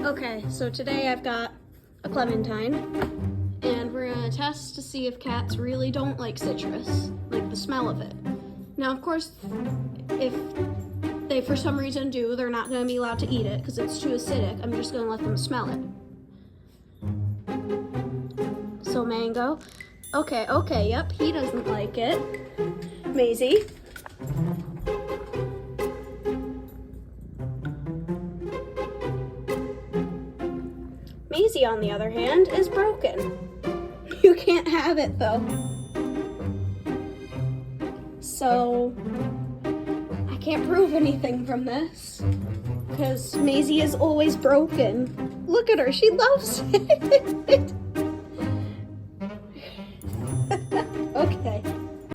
Okay, so today I've got a clementine, and we're gonna test to see if cats really don't like citrus, like the smell of it. Now, of course, if they for some reason do, they're not gonna be allowed to eat it because it's too acidic. I'm just gonna let them smell it. So mango. Okay, yep, he doesn't like it. Maisie. Maisie, on the other hand, is broken. You can't have it, though. So, I can't prove anything from this, because Maisie is always broken. Look at her, she loves it.